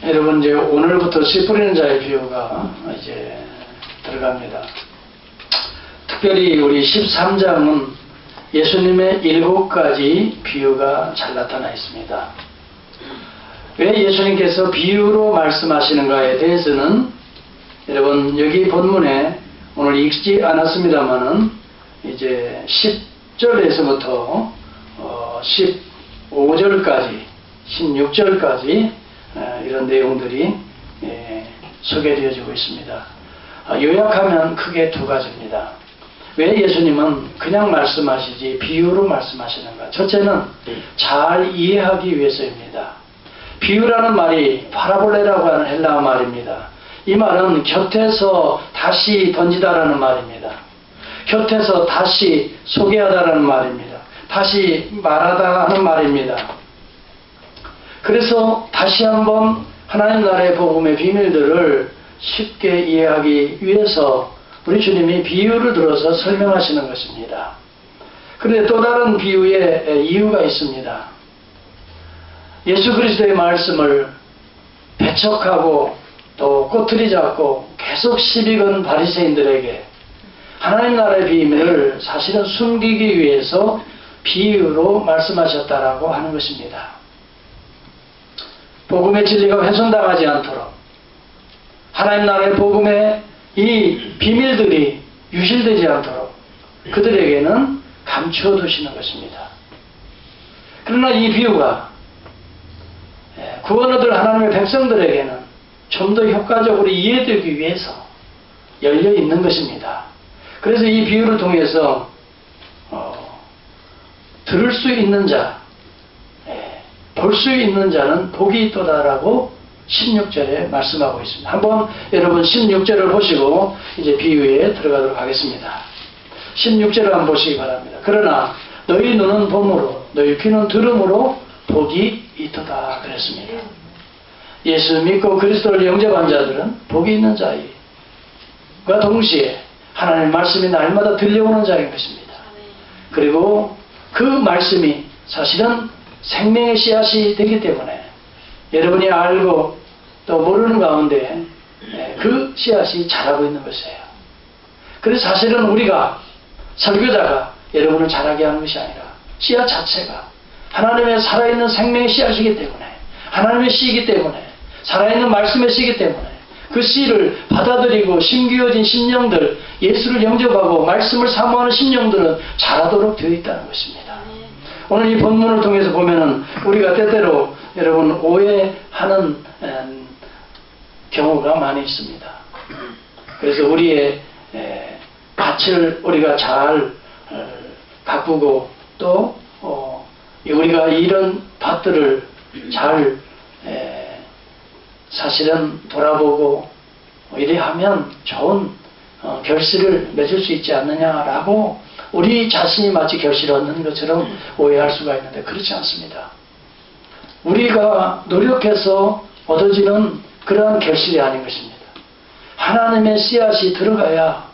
여러분, 이제 오늘부터 씨 뿌리는 자의 비유가 이제 들어갑니다. 특별히 우리 13장은 예수님의 7가지 비유가 잘 나타나 있습니다. 왜 예수님께서 비유로 말씀하시는가에 대해서는 여러분, 여기 본문에 오늘 읽지 않았습니다만은 이제 10절에서부터 15절까지 16절까지 이런 내용들이 소개되어지고 있습니다. 요약하면 크게 두 가지입니다. 왜 예수님은 그냥 말씀하시지 비유로 말씀하시는가? 첫째는 잘 이해하기 위해서입니다. 비유라는 말이 파라볼레라고 하는 헬라어 말입니다. 이 말은 곁에서 다시 던지다라는 말입니다. 곁에서 다시 소개하다라는 말입니다. 다시 말하다 하는 말입니다. 그래서 다시 한번 하나님 나라의 복음의 비밀들을 쉽게 이해하기 위해서 우리 주님이 비유를 들어서 설명하시는 것입니다. 그런데 또 다른 비유의 이유가 있습니다. 예수 그리스도의 말씀을 배척하고 또 꼬투리 잡고 계속 시비 건 바리새인들에게 하나님 나라의 비밀을 사실은 숨기기 위해서 비유로 말씀하셨다라고 하는 것입니다. 복음의 진리가 훼손당하지 않도록 하나님 나라의 복음의 이 비밀들이 유실되지 않도록 그들에게는 감추어 두시는 것입니다. 그러나 이 비유가 구원 얻을 하나님의 백성들에게는 좀 더 효과적으로 이해되기 위해서 열려 있는 것입니다. 그래서 이 비유를 통해서 들을 수 있는 자, 볼 수 있는 자는 복이 있도다라고 16절에 말씀하고 있습니다. 한번 여러분 16절을 보시고 이제 비유에 들어가도록 하겠습니다. 16절을 한번 보시기 바랍니다. 그러나 너희 눈은 봄으로 너희 귀는 들음으로 복이 있도다 그랬습니다. 예수 믿고 그리스도를 영접한 자들은 복이 있는 자이과 동시에 하나님의 말씀이 날마다 들려오는 자인 것입니다. 그리고 그 말씀이 사실은 생명의 씨앗이 되기 때문에 여러분이 알고 또 모르는 가운데 그 씨앗이 자라고 있는 것이에요. 그래서 사실은 우리가 설교자가 여러분을 자라게 하는 것이 아니라 씨앗 자체가 하나님의 살아있는 생명의 씨앗이기 때문에 하나님의 씨이기 때문에 살아있는 말씀의 씨이기 때문에 그 씨를 받아들이고 심기어진 심령들, 예수를 영접하고 말씀을 사모하는 심령들은 자라도록 되어 있다는 것입니다. 오늘 이 본문을 통해서 보면은 우리가 때때로 여러분 오해하는 경우가 많이 있습니다. 그래서 우리의 밭을 우리가 잘 가꾸고 또 우리가 이런 밭들을 잘 사실은 돌아보고 이래 하면 좋은 결실을 맺을 수 있지 않느냐라고 우리 자신이 마치 결실을 얻는 것처럼 오해할 수가 있는데 그렇지 않습니다. 우리가 노력해서 얻어지는 그러한 결실이 아닌 것입니다. 하나님의 씨앗이 들어가야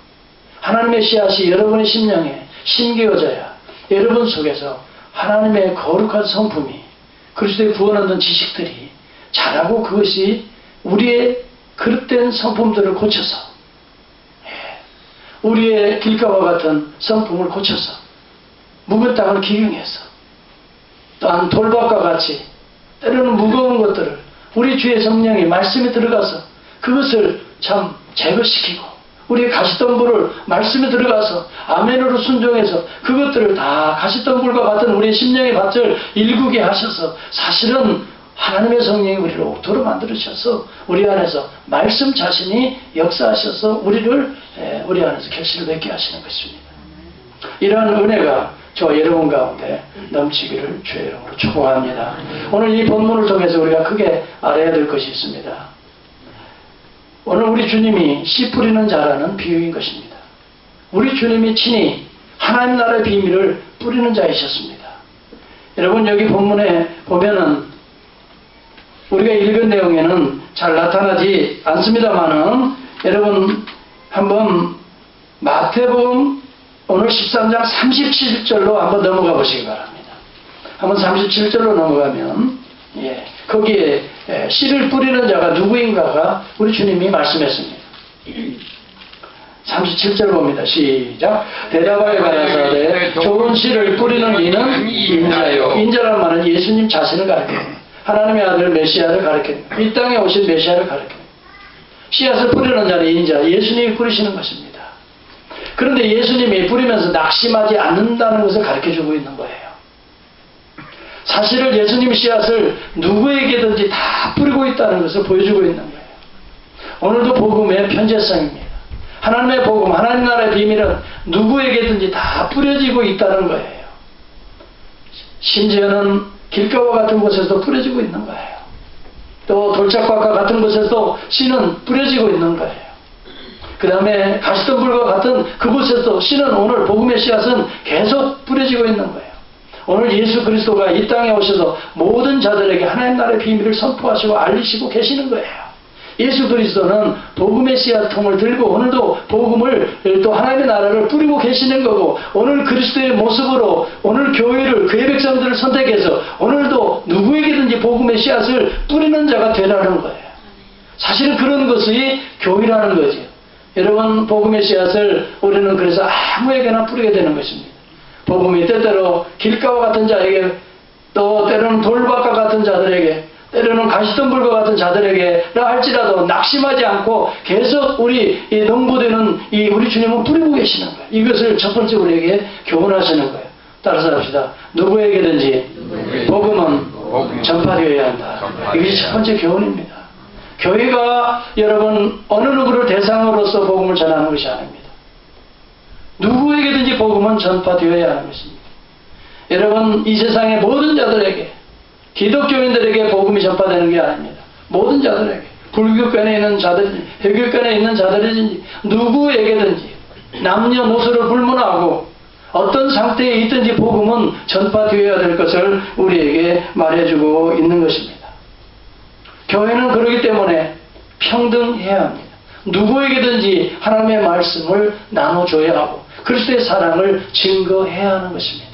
하나님의 씨앗이 여러분의 심령에 심겨져야 여러분 속에서 하나님의 거룩한 성품이 그리스도의 구원 얻는 지식들이 자라고 그것이 우리의 그릇된 성품들을 고쳐서 우리의 길가와 같은 성품을 고쳐서 묵은 땅을 기경해서 또한 돌밭과 같이 때로는 무거운 것들을 우리 주의 성령이 말씀에 들어가서 그것을 참 제거시키고 우리의 가시덤불을 말씀에 들어가서 아멘으로 순종해서 그것들을 다 가시덤불과 같은 우리의 심령의 밭을 일구게 하셔서 사실은 하나님의 성령이 우리를 옥토로 만들으셔서 우리 안에서 말씀 자신이 역사하셔서 우리 안에서 결실을 맺게 하시는 것입니다. 이러한 은혜가 저와 여러분 가운데 넘치기를 주의 이름으로 축복합니다. 오늘 이 본문을 통해서 우리가 크게 알아야 될 것이 있습니다. 오늘 우리 주님이 씨 뿌리는 자라는 비유인 것입니다. 우리 주님이 친히 하나님 나라의 비밀을 뿌리는 자이셨습니다. 여러분 여기 본문에 보면은 우리가 읽은 내용에는 잘 나타나지 않습니다만은 여러분 한번 마태복음 오늘 13장 37절로 한번 넘어가 보시기 바랍니다. 한번 37절로 넘어가면 거기에 씨를 뿌리는 자가 누구인가가 우리 주님이 말씀했습니다. 37절 봅니다. 시작. 대답하여 가라사대 좋은 씨를 뿌리는 이는 인자요. 인자란 말은 예수님 자신을 가리킵니다. 하나님의 아들 메시아를 가리킵니다. 이 땅에 오신 메시아를 가리킵니다. 씨앗을 뿌리는 자는 인자, 예수님이 뿌리시는 것입니다. 그런데 예수님이 뿌리면서 낙심하지 않는다는 것을 가르쳐주고 있는 거예요. 사실은 예수님 씨앗을 누구에게든지 다 뿌리고 있다는 것을 보여주고 있는 거예요. 오늘도 복음의 편재성입니다. 하나님의 복음, 하나님 나라의 비밀은 누구에게든지 다 뿌려지고 있다는 거예요. 심지어는 길가와 같은 곳에서도 뿌려지고 있는 거예요. 또 돌짝밭과 같은 곳에서도 씨는 뿌려지고 있는 거예요. 그 다음에 가시덤불과 같은 그곳에서도 씨는 오늘 복음의 씨앗은 계속 뿌려지고 있는 거예요. 오늘 예수 그리스도가 이 땅에 오셔서 모든 자들에게 하나님 나라의 비밀을 선포하시고 알리시고 계시는 거예요. 예수 그리스도는 복음의 씨앗통을 들고 오늘도 복음을 또 하나님의 나라를 뿌리고 계시는 거고, 오늘 그리스도의 모습으로 오늘 교회를, 그의 백성들을 선택해서 오늘도 누구에게든지 복음의 씨앗을 뿌리는 자가 되라는 거예요. 사실은 그런 것이 교회라는 거죠. 여러분, 복음의 씨앗을 우리는 그래서 아무에게나 뿌리게 되는 것입니다. 복음이 때때로 길가와 같은 자에게, 또 때로는 돌밭과 같은 자들에게, 때로는 가시덤불과 같은 자들에게라 할지라도 낙심하지 않고 계속 우리 농부되는 우리 주님은 뿌리고 계시는 거예요. 이것을 첫 번째 우리에게 교훈하시는 거예요. 따라서 합시다. 누구에게든지 복음은 전파되어야 한다. 이것이 첫 번째 교훈입니다. 교회가 여러분 어느 누구를 대상으로서 복음을 전하는 것이 아닙니다. 누구에게든지 복음은 전파되어야 하는 것입니다. 여러분, 이 세상의 모든 자들에게, 기독교인들에게 복음이 전파되는 게 아닙니다. 모든 자들에게, 불교권에 있는 자들이든지 회교권에 있는 자들이든지 누구에게든지 남녀노소를 불문하고 어떤 상태에 있든지 복음은 전파되어야 될 것을 우리에게 말해주고 있는 것입니다. 교회는 그렇기 때문에 평등해야 합니다. 누구에게든지 하나님의 말씀을 나눠줘야 하고 그리스도의 사랑을 증거해야 하는 것입니다.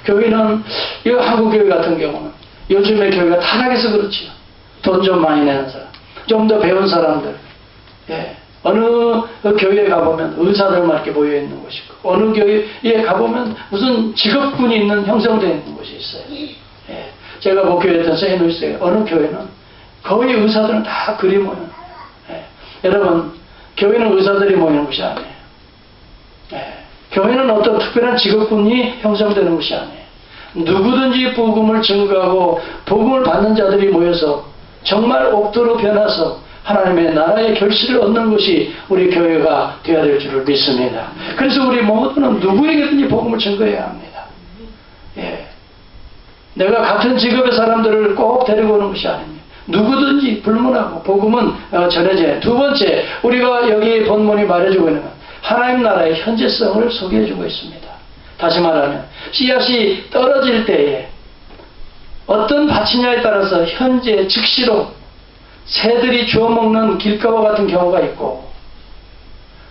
교회는, 이 한국교회 같은 경우는 요즘의 교회가 타락해서 그렇지요. 돈 좀 많이 내는 사람, 좀 더 배운 사람들, 어느 교회에 가보면 의사들만 이렇게 모여있는 곳이고, 어느 교회에 가보면 무슨 직업군이 있는, 형성되어 있는 곳이 있어요. 제가 목회했던 세인루이스에 어느 교회는 거의 의사들은 다 그리 모여요. 여러분, 교회는 의사들이 모이는 곳이 아니에요. 교회는 어떤 특별한 직업군이 형성되는 것이 아니에요. 누구든지 복음을 증거하고 복음을 받는 자들이 모여서 정말 옥도로 변화서 하나님의 나라의 결실을 얻는 것이 우리 교회가 되어야 될 줄을 믿습니다. 그래서 우리 모두는 누구에게든지 복음을 증거해야 합니다. 내가 같은 직업의 사람들을 꼭 데리고 오는 것이 아닙니다. 누구든지 불문하고 복음은 전해져야. 두 번째, 우리가 여기 본문이 말해주고 있는 건 하나님 나라의 현재성을 소개해주고 있습니다. 다시 말하면 씨앗이 떨어질 때에 어떤 밭이냐에 따라서 현재 즉시로 새들이 주워먹는 길가와 같은 경우가 있고,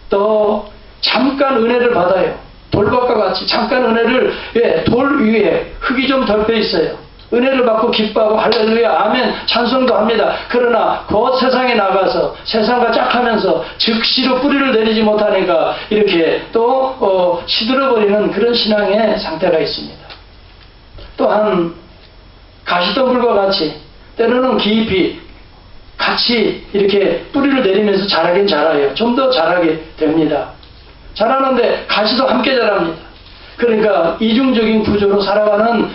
또 잠깐 은혜를 받아요. 돌밭과 같이 잠깐 은혜를, 돌 위에 흙이 좀 덮여 있어요. 은혜를 받고 기뻐하고 할렐루야 아멘 찬송도 합니다. 그러나 곧 세상에 나가서 세상과 짝하면서 즉시로 뿌리를 내리지 못하니까 이렇게 또 시들어버리는 그런 신앙의 상태가 있습니다. 또한 가시덤불과 같이 때로는 깊이 같이 이렇게 뿌리를 내리면서 자라긴 자라요. 좀 더 자라게 됩니다. 자라는데 가시도 함께 자랍니다. 그러니까 이중적인 구조로 살아가는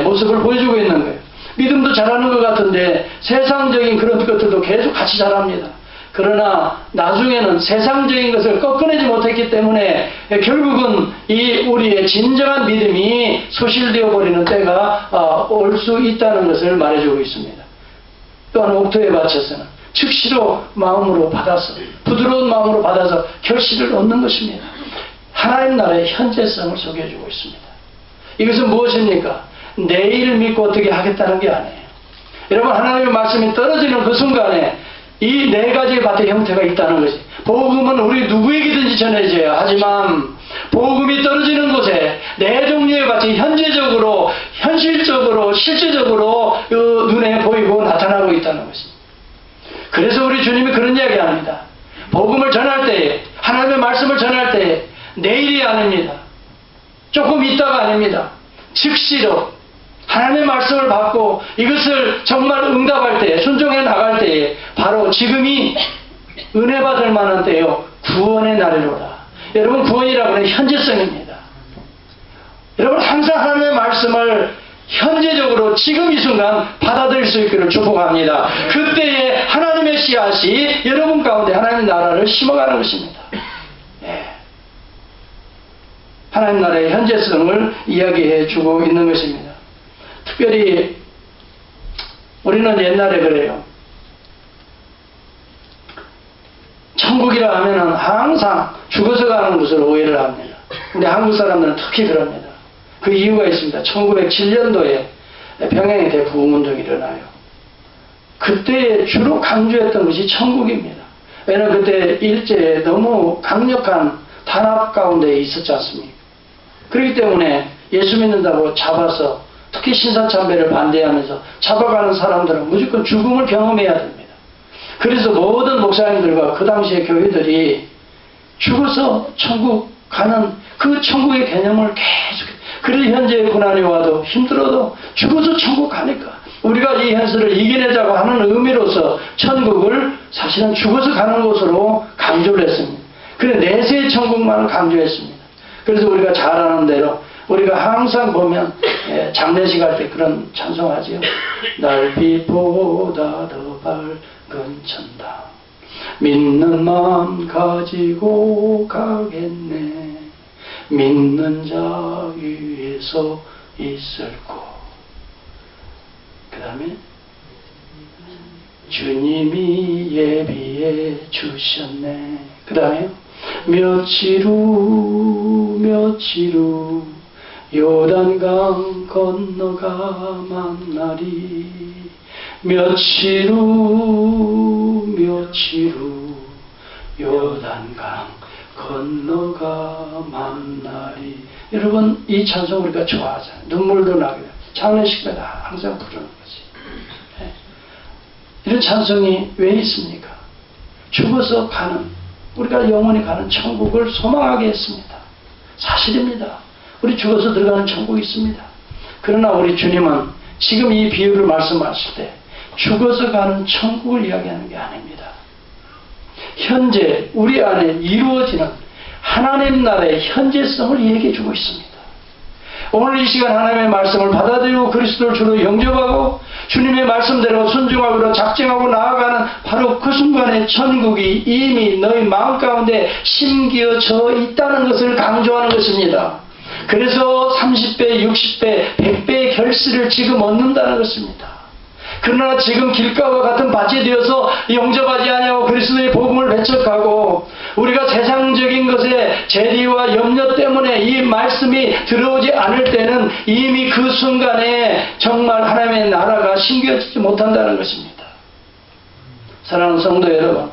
모습을 보여주고 있는 거예요. 믿음도 자라는 것 같은데 세상적인 그런 것들도 계속 같이 자랍니다. 그러나 나중에는 세상적인 것을 꺾어내지 못했기 때문에 결국은 이 우리의 진정한 믿음이 소실되어 버리는 때가 올 수 있다는 것을 말해주고 있습니다. 또한 옥토에 바쳐서는 즉시로 마음으로 받아서, 부드러운 마음으로 받아서 결실을 얻는 것입니다. 하나님 나라의 현재성을 소개해주고 있습니다. 이것은 무엇입니까? 내일 믿고 어떻게 하겠다는 게 아니에요. 여러분, 하나님의 말씀이 떨어지는 그 순간에 이 네 가지의 밭의 형태가 있다는 것이, 복음은 우리 누구에게든지 전해져야 하지만 복음이 떨어지는 곳에 네 종류의 밭이 현재적으로, 현실적으로, 실제적으로 눈에 보이고 나타나고 있다는 것입니다. 그래서 우리 주님이 그런 이야기 합니다. 복음을 전할 때에, 하나님의 말씀을 전할 때에 내일이 아닙니다. 조금 있다가 아닙니다. 즉시로 하나님의 말씀을 받고 이것을 정말 응답할 때, 순종해 나갈 때에 바로 지금이 은혜 받을 만한 때요, 구원의 날이로다. 여러분, 구원이라고 하는 현재성입니다. 여러분, 항상 하나님의 말씀을 현재적으로 지금 이 순간 받아들일 수 있기를 축복합니다. 그때에 하나님의 씨앗이 여러분 가운데 하나님의 나라를 심어가는 것입니다. 예. 하나님 나라의 현재성을 이야기해 주고 있는 것입니다. 특별히 우리는 옛날에 그래요. 천국이라 하면은 항상 죽어서 가는 것으로 오해를 합니다. 근데 한국 사람들은 특히 그럽니다. 그 이유가 있습니다. 1907년도에 평양에 대부흥운동이 일어나요. 그때 주로 강조했던 것이 천국입니다. 왜냐하면 그때 일제에 너무 강력한 탄압 가운데 있었지 않습니까? 그렇기 때문에 예수 믿는다고 잡아서 특히 신사참배를 반대하면서 잡아가는 사람들은 무조건 죽음을 경험해야 됩니다. 그래서 모든 목사님들과 그 당시의 교회들이 죽어서 천국 가는 그 천국의 개념을 계속, 그래서 현재의 고난이 와도 힘들어도 죽어서 천국 가니까 우리가 이 현실을 이겨내자고 하는 의미로서 천국을 사실은 죽어서 가는 곳으로 강조를 했습니다. 그래 내세의 천국만을 강조했습니다. 그래서 우리가 잘 아는 대로 우리가 항상 보면 장례식 할 때 그런 찬송하지요. 날빛보다 더 밝은 천당 믿는 마음 가지고 가겠네. 믿는 자 위에 서 있을 곳. 그 다음에 주님이 예비해 주셨네. 그 다음에 며칠 후 요단강 건너가 만나리. 며칠 후 요단강 건너가 만나리. 여러분, 이 찬송 우리가 좋아하잖아요. 눈물도 나게 돼요. 장례식마다 항상 부르는 거지. 네. 이런 찬송이 왜 있습니까? 죽어서 가는, 우리가 영원히 가는 천국을 소망하게 했습니다. 사실입니다. 우리 죽어서 들어가는 천국이 있습니다. 그러나 우리 주님은 지금 이 비유를 말씀하실 때 죽어서 가는 천국을 이야기하는 게 아닙니다. 현재 우리 안에 이루어지는 하나님 나라의 현재성을 얘기해 주고 있습니다. 오늘 이 시간 하나님의 말씀을 받아들이고 그리스도를 주로 영접하고 주님의 말씀대로 순종하고 작정하고 나아가는 바로 그 순간에 천국이 이미 너희 마음 가운데 심겨져 있다는 것을 강조하는 것입니다. 그래서 30배, 60배, 100배의 결실을 지금 얻는다는 것입니다. 그러나 지금 길가와 같은 밭이 되어서 영접하지 아니하고 그리스도의 복음을 배척하고 우리가 세상적인 것에 재리와 염려 때문에 이 말씀이 들어오지 않을 때는 이미 그 순간에 정말 하나님의 나라가 심겨지지 못한다는 것입니다. 사랑하는 성도 여러분,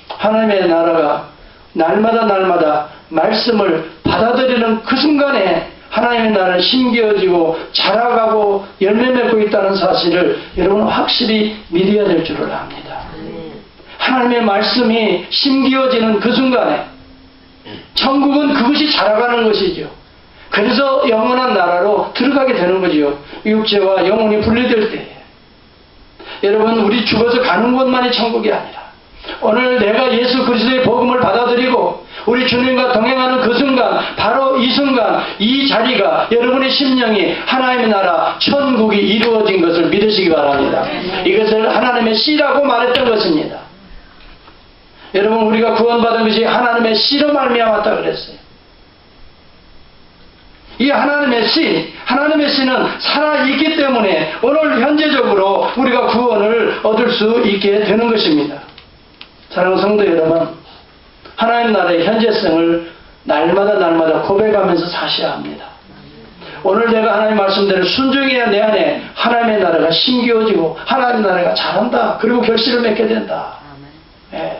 하나님의 나라가 날마다 말씀을 받아들이는 그 순간에 하나님의 나라는 심겨지고 자라가고 열매 맺고 있다는 사실을 여러분은 확실히 믿어야 될 줄을 압니다. 하나님의 말씀이 심겨지는 그 순간에 천국은 그것이 자라가는 것이죠. 그래서 영원한 나라로 들어가게 되는 거지요. 육체와 영혼이 분리될 때. 여러분, 우리 죽어서 가는 곳만이 천국이 아니라 오늘 내가 예수 그리스도의 복음을 받아들이고 우리 주님과 동행하는 그 순간, 바로 이 순간, 이 자리가 여러분의 심령이 하나님의 나라 천국이 이루어진 것을 믿으시기 바랍니다. 이것을 하나님의 씨라고 말했던 것입니다. 여러분, 우리가 구원받은 것이 하나님의 씨로 말미암았다 그랬어요. 이 하나님의 씨는 살아있기 때문에 오늘 현재적으로 우리가 구원을 얻을 수 있게 되는 것입니다. 사랑하는 성도 여러분, 하나님 나라의 현재성을 날마다 고백하면서 사셔야 합니다. 오늘 내가 하나님 말씀대로 순종해야 내 안에 하나님의 나라가 심겨지고 하나님의 나라가 자란다. 그리고 결실을 맺게 된다. 예.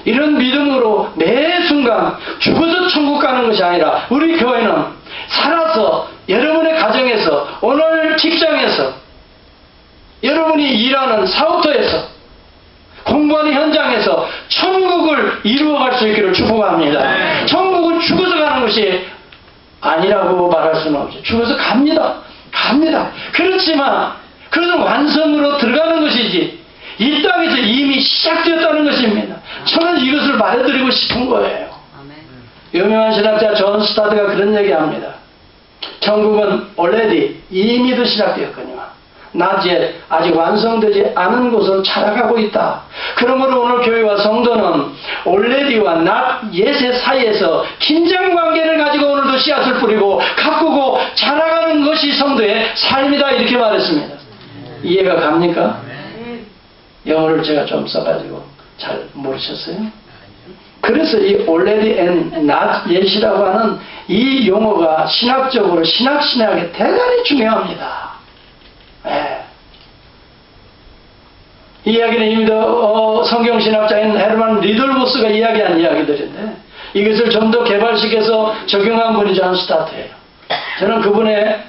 이런 믿음으로 매 순간 죽어서 천국 가는 것이 아니라 우리 교회는 살아서 여러분의 가정에서, 오늘 직장에서, 여러분이 일하는 사업터에서, 공부하는 현장에서 천국을 이루어갈 수 있기를 축복합니다. 천국은 죽어서 가는 것이 아니라고 말할 수는 없죠. 죽어서 갑니다. 그렇지만 그것은 완성으로 들어가는 것이지 이 땅에서 이미 시작되었다는 것입니다. 저는 이것을 말해드리고 싶은 거예요. 유명한 신학자 존 스타드가 그런 얘기합니다. 천국은 already 이미도 시작되었거니와 not yet 아직 완성되지 않은 곳으로 찾아가고 있다. 그러므로 오늘 교회와 성도는 already와 not yet의 사이에서 긴장관계를 가지고 오늘도 씨앗을 뿌리고 가꾸고 자라가는 것이 성도의 삶이다 이렇게 말했습니다. 이해가 갑니까? 영어를 제가 좀 써가지고 잘 모르셨어요? 그래서 이 already and not yet이라고 하는 이 용어가 신학적으로 신학에 대단히 중요합니다. 네. 이 이야기는 이미 성경신학자인 헤르만 리들보스가 이야기한 이야기들인데 이것을 좀 더 개발시켜서 적용한 분이 존 스타트예요. 저는 그분의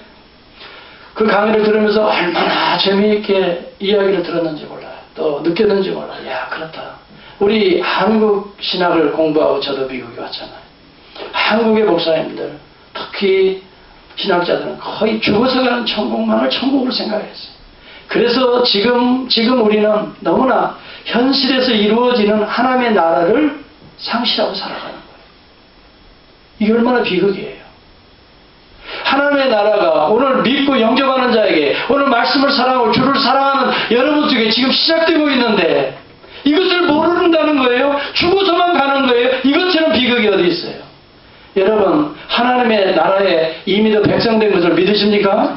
그 강의를 들으면서 얼마나 재미있게 이야기를 들었는지 몰라요. 또 느꼈는지 몰라요. 야, 그렇다. 우리 한국 신학을 공부하고 저도 미국에 왔잖아요. 한국의 목사님들, 특히 신학자들은 거의 죽어서 가는 천국만을 천국으로 생각했어요. 그래서 지금 우리는 너무나 현실에서 이루어지는 하나님의 나라를 상실하고 살아가는 거예요. 이게 얼마나 비극이에요. 하나님의 나라가 오늘 믿고 영접하는 자에게 오늘 말씀을 사랑하고 주를 사랑하는 여러분 중에 지금 시작되고 있는데 이것을 모른다는 거예요. 죽어서만 가는 거예요. 이것처럼 비극이 어디 있어요. 여러분 하나님의 나라에 이미 더 백성된 것을 믿으십니까?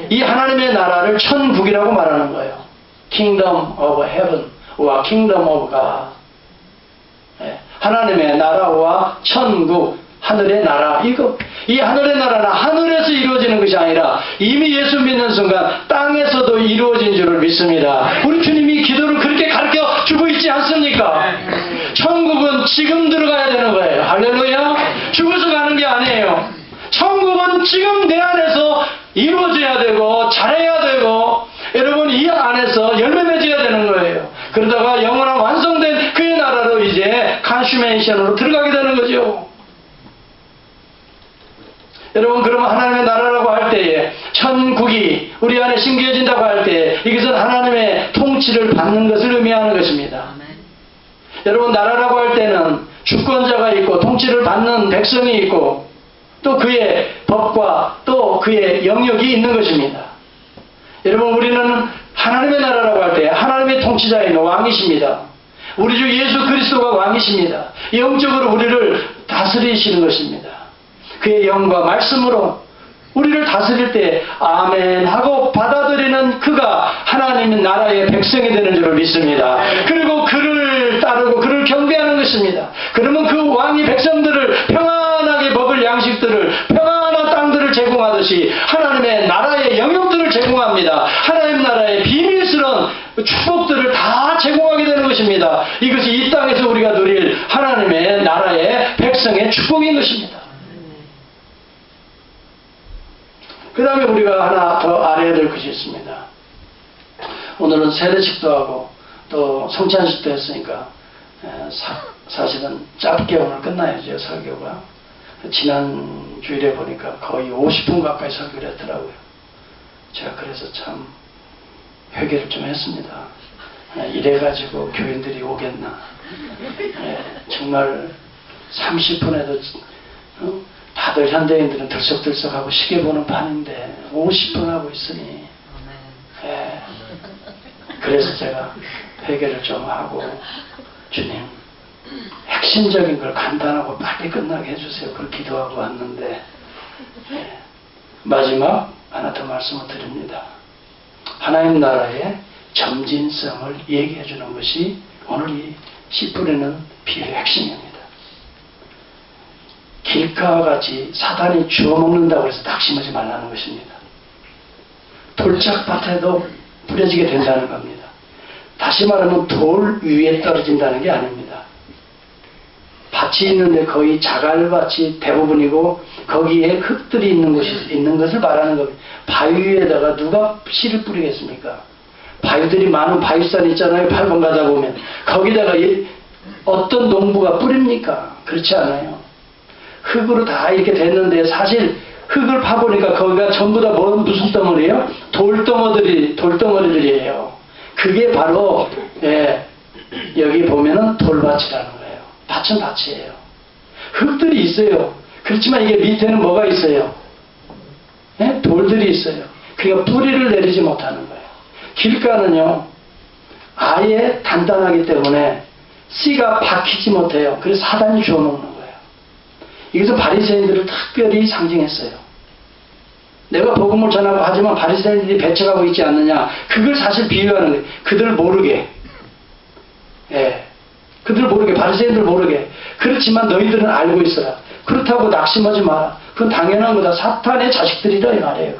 이 하나님의 나라를 천국이라고 말하는 거예요. Kingdom of Heaven와 Kingdom of God. 하나님의 나라와 천국, 하늘의 나라. 이 하늘의 나라는 하늘에서 이루어지는 것이 아니라 이미 예수 믿는 순간 땅에서도 이루어진 줄을 믿습니다. 우리 주님이 기도를 그렇게 가르쳐 주고 있지 않습니까? 천국은 지금 들어가야 되는 거예요. 할렐루야. 죽어서 가는 게 아니에요. 천국은 지금 내 안에서 이루어져야 되고 잘해야 되고 여러분 이 안에서 열매 맺어야 되는 거예요. 그러다가 영원한 완성된 그의 나라로 이제 컨슈메이션으로 들어가게 되는 거죠. 여러분 그러면 하나님의 나라라고 할 때에 천국이 우리 안에 심겨진다고 할 때 이것은 하나님의 통치를 받는 것을 의미하는 것입니다. 여러분 나라라고 할 때는 주권자가 있고 통치를 받는 백성이 있고 또 그의 법과 또 그의 영역이 있는 것입니다. 여러분 우리는 하나님의 나라라고 할 때 하나님의 통치자인 왕이십니다. 우리 주 예수 그리스도가 왕이십니다. 영적으로 우리를 다스리시는 것입니다. 그의 영과 말씀으로 우리를 다스릴 때 아멘 하고 받아들이는 그가 하나님의 나라의 백성이 되는 줄을 믿습니다. 그리고 그를 따르고 그를 경배하는 것입니다. 그러면 그 왕이 백성들을 평안하게 먹을 양식들을 평안한 땅들을 제공하듯이 하나님의 나라의 영역들을 제공합니다. 하나님 나라의 비밀스러운 축복들을 다 제공하게 되는 것입니다. 이것이 이 땅에서 우리가 누릴 하나님의 나라의 백성의 축복인 것입니다. 그 다음에 우리가 하나 더 알아야 될 것이 있습니다. 오늘은 세례식도 하고 또 성찬식도 했으니까 사실은 짧게 오늘 끝나야죠. 설교가. 지난 주일에 보니까 거의 50분 가까이 설교를 했더라고요. 제가 그래서 참 회개를 좀 했습니다. 이래가지고 교인들이 오겠나. 정말 30분에도 다들 현대인들은 들썩들썩하고 시계 보는 판인데 50분 하고 있으니 그래서 제가 회개를 좀 하고 주님 핵심적인 걸 간단하고 빨리 끝나게 해주세요. 그렇게 기도하고 왔는데 마지막 하나 더 말씀을 드립니다. 하나님 나라의 점진성을 얘기해 주는 것이 오늘 이 씨 뿌리는 비유의 핵심입니다. 길가와 같이 사단이 주워먹는다고 해서 낙심하지 말라는 것입니다. 돌짝밭에도 뿌려지게 된다는 겁니다. 다시 말하면 돌 위에 떨어진다는 게 아닙니다. 밭이 있는데 거의 자갈밭이 대부분이고 거기에 흙들이 있는 것을 말하는 겁니다. 바위 위에다가 누가 씨를 뿌리겠습니까? 바위들이 많은 바위산 있잖아요. 8번 가다 보면 거기다가 어떤 농부가 뿌립니까? 그렇지 않아요. 흙으로 다 이렇게 됐는데 사실 흙을 파보니까 거기가 전부 다 무슨 덩어리예요? 돌덩어리들이에요. 그게 바로 여기 보면은 돌밭이라는 거예요. 밭은 밭이에요. 흙들이 있어요. 그렇지만 이게 밑에는 뭐가 있어요? 돌들이 있어요. 그러니까 뿌리를 내리지 못하는 거예요. 길가는요 아예 단단하기 때문에 씨가 박히지 못해요. 그래서 사단이 주워먹는 거예요. 이것은 바리새인들을 특별히 상징했어요. 내가 복음을 전하고 하지만 바리새인들이 배척하고 있지 않느냐, 그걸 사실 비유하는 거예요. 그들 모르게, 그들 모르게, 바리새인들 모르게. 그렇지만 너희들은 알고 있어라. 그렇다고 낙심하지 마라. 그건 당연한 거다. 사탄의 자식들이라 이 말이에요.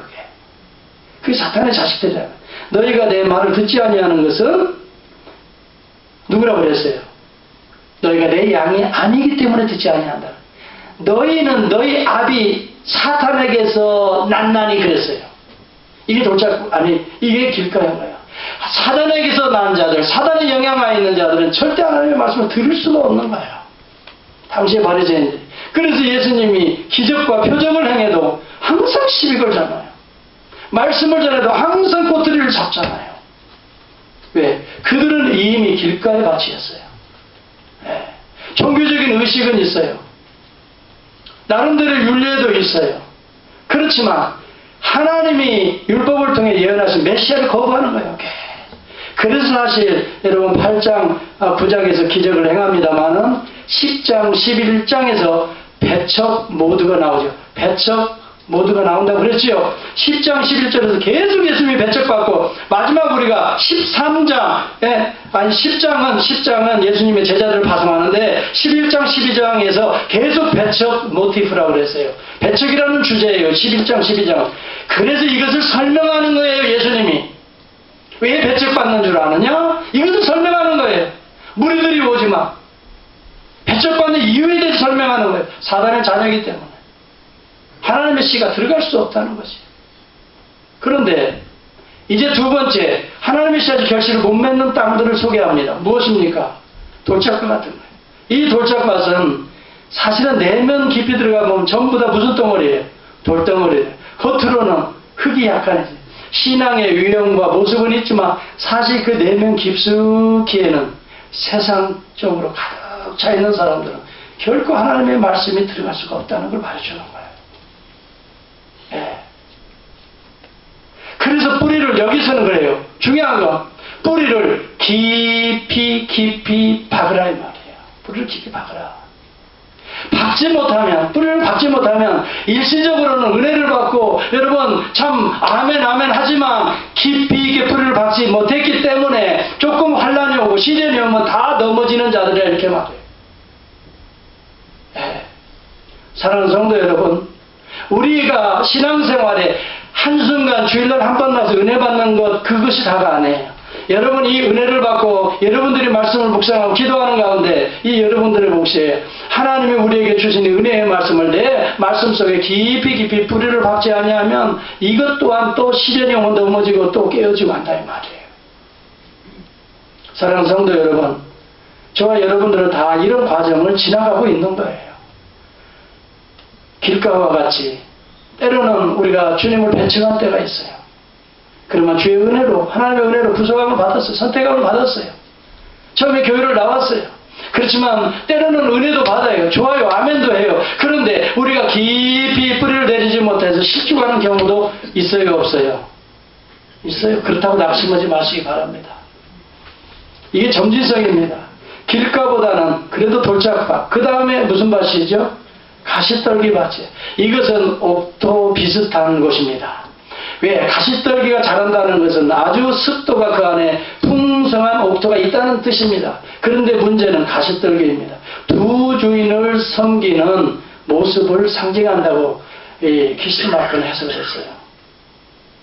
그게 사탄의 자식들이라. 너희가 내 말을 듣지 아니하는 것은 누구라고 그랬어요? 너희가 내 양이 아니기 때문에 듣지 아니한다. 너희는 너희 아비 사탄에게서 난나니 그랬어요. 이게 이게 길가인 거예요. 사단에게서 난 자들, 사단의 영향하에 있는 자들은 절대 하나님의 말씀을 들을 수가 없는 거예요. 당시의 바리새인들이. 그래서 예수님이 기적과 표적을 행해도 항상 시비 걸잖아요. 말씀을 전해도 항상 꼬투리를 잡잖아요. 왜? 그들은 이미 길가의 밭이었어요. 종교적인 의식은 있어요. 나름대로 윤례도 있어요. 그렇지만 하나님이 율법을 통해 예언하신 메시아를 거부하는 거예요. 그래서 사실 여러분 8장 9장에서 기적을 행합니다마는 10장 11장에서 배척 모두가 나오죠. 배척 모두가 나온다고 그랬지요. 10장 11절에서 계속 예수님이 배척받고 마지막 우리가 10장은 예수님의 제자들을 파송하는데 11장 12장에서 계속 배척 모티프라고 그랬어요. 배척이라는 주제예요. 11장 12장은. 그래서 이것을 설명하는 거예요. 예수님이. 왜 배척받는 줄 아느냐? 이것을 설명하는 거예요. 무리들이 오지 마. 배척받는 이유에 대해서 설명하는 거예요. 사단의 자녀이기 때문에. 하나님의 씨가 들어갈 수 없다는 것이에요. 그런데 이제 두 번째, 하나님의 씨가 결실을 못 맺는 땅들을 소개합니다. 무엇입니까? 돌짝밭 같은 거예요. 이 돌짝밭은 사실은 내면 깊이 들어가 보면 전부 다 무슨 덩어리예요? 돌덩어리예요. 겉으로는 흙이 약한 신앙의 유형과 모습은 있지만 사실 그 내면 깊숙이에는 세상적으로 가득 차 있는 사람들은 결코 하나님의 말씀이 들어갈 수가 없다는 걸 말해주는 거예요. 그래서 뿌리를 여기서는 그래요. 중요한 건 뿌리를 깊이 박으라 이 말이에요. 뿌리를 깊이 박으라. 뿌리를 박지 못하면 일시적으로는 은혜를 받고 여러분 참 아멘 하지만 깊이 있게 뿌리를 박지 못했기 때문에 조금 환란이 오고 시련이 오면 다 넘어지는 자들이라 이렇게 말해요. 사랑하는 성도 여러분, 우리가 신앙생활에 한순간 주일날 한 번 나서 은혜 받는 것, 그것이 다가 아니에요. 여러분 이 은혜를 받고 여러분들이 말씀을 묵상하고 기도하는 가운데 이 여러분들의 몫에 하나님이 우리에게 주신 은혜의 말씀을 내 말씀 속에 깊이 뿌리를 박지 아니하면 이것 또한 또 시련이 오면 넘어지고 또 깨어지고 한다 이 말이에요. 사랑하는 성도 여러분, 저와 여러분들은 다 이런 과정을 지나가고 있는 거예요. 길가와 같이 때로는 우리가 주님을 배척한 때가 있어요. 그러면 주의 은혜로, 하나님의 은혜로 구속함을 받았어요. 선택함을 받았어요. 처음에 교회를 나왔어요. 그렇지만 때로는 은혜도 받아요. 좋아요. 아멘도 해요. 그런데 우리가 깊이 뿌리를 내리지 못해서 실족하는 경우도 있어요, 없어요? 있어요. 그렇다고 낙심하지 마시기 바랍니다. 이게 점진성입니다. 길가보다는 그래도 돌짝밭. 그 다음에 무슨 밭이죠? 가시떨기 밭이에요. 이것은 옥토 비슷한 곳입니다. 왜? 가시떨기가 자란다는 것은 아주 습도가 그 안에 풍성한 옥토가 있다는 뜻입니다. 그런데 문제는 가시떨기입니다. 두 주인을 섬기는 모습을 상징한다고 키스마크는 해석을 했어요.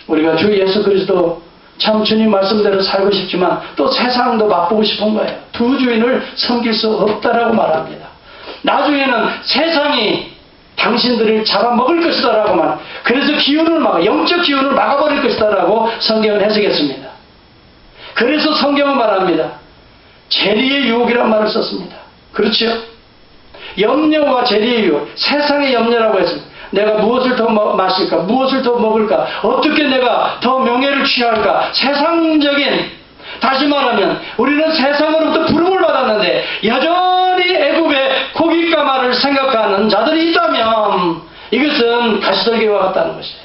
우리가 주 예수 그리스도 참 주님 말씀대로 살고 싶지만 또 세상도 맛보고 싶은 거예요. 두 주인을 섬길 수 없다라고 말합니다. 나중에는 세상이 당신들을 잡아먹을 것이다라고만, 그래서 기운을 영적 기운을 막아버릴 것이다라고 성경은 해석했습니다. 그래서 성경은 말합니다. 재리의 유혹이란 말을 썼습니다. 그렇죠? 염려와 재리의 유혹, 세상의 염려라고 했습니다. 내가 무엇을 더 마실까? 무엇을 더 먹을까? 어떻게 내가 더 명예를 취할까? 세상적인, 다시 말하면 우리는 세상으로부터 부름을 받았는데 여전히 애굽의 고깃가마를 생각하는 자들이 있다면 이것은 가시떨기와 같다는 것이에요.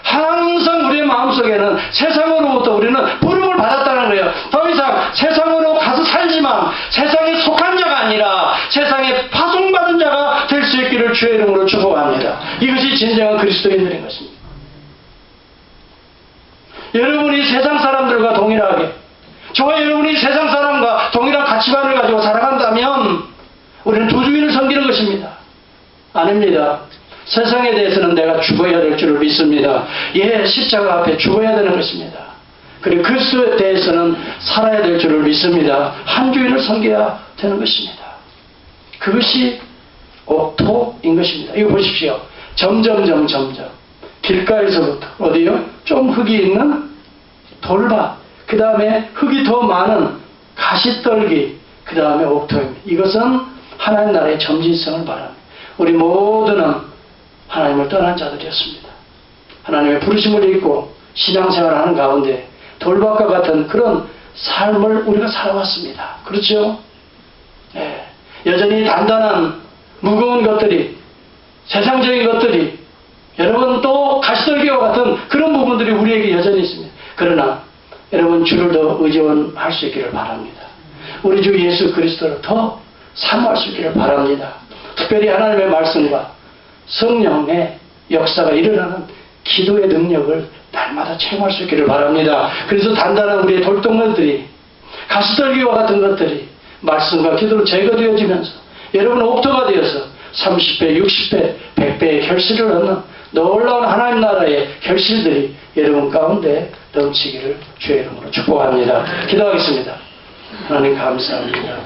항상 우리의 마음속에는 세상으로부터 우리는 부름을 받았다는 거예요. 더 이상 세상으로 가서 살지만 세상에 속한 자가 아니라 세상에 파송받은 자가 될 수 있기를 주의 이름으로 축복합니다. 이것이 진정한 그리스도인들인 것입니다. 여러분이 세상 사람들과 동일하게, 저와 여러분이 세상 사람과 동일한 가치관을 가지고 살아간다면 우리는 두 주인을 섬기는 것입니다. 아닙니다. 세상에 대해서는 내가 죽어야 될 줄을 믿습니다. 십자가 앞에 죽어야 되는 것입니다. 그리고 그리스도에 대해서는 살아야 될 줄을 믿습니다. 한 주인을 섬겨야 되는 것입니다. 그것이 옥토인 것입니다. 이거 보십시오. 점점 길가에서부터 어디요? 좀 흙이 있는 돌밭, 그 다음에 흙이 더 많은 가시떨기, 그 다음에 옥토입니다. 이것은 하나님 나라의 점진성을 말합니다. 우리 모두는 하나님을 떠난 자들이었습니다. 하나님의 부르심을 입고 신앙생활을 하는 가운데 돌밭과 같은 그런 삶을 우리가 살아왔습니다. 그렇죠? 네. 여전히 단단한 무거운 것들이, 세상적인 것들이, 여러분 또 가시떨기와 같은 그런 부분들이 우리에게 여전히 있습니다. 그러나 여러분 주를 더 의존할 수 있기를 바랍니다. 우리 주 예수 그리스도를 더 사모할 수 있기를 바랍니다. 특별히 하나님의 말씀과 성령의 역사가 일어나는 기도의 능력을 날마다 체험할 수 있기를 바랍니다. 그래서 단단한 우리의 돌덩어리들이, 가시떨기와 같은 것들이 말씀과 기도로 제거되어지면서 여러분 옥토가 되어서 30배, 60배, 100배의 결실을 얻는 놀라운 하나님 나라의 결실들이 여러분 가운데 넘치기를 주의 이름으로 축복합니다. 기도하겠습니다. 하나님 감사합니다.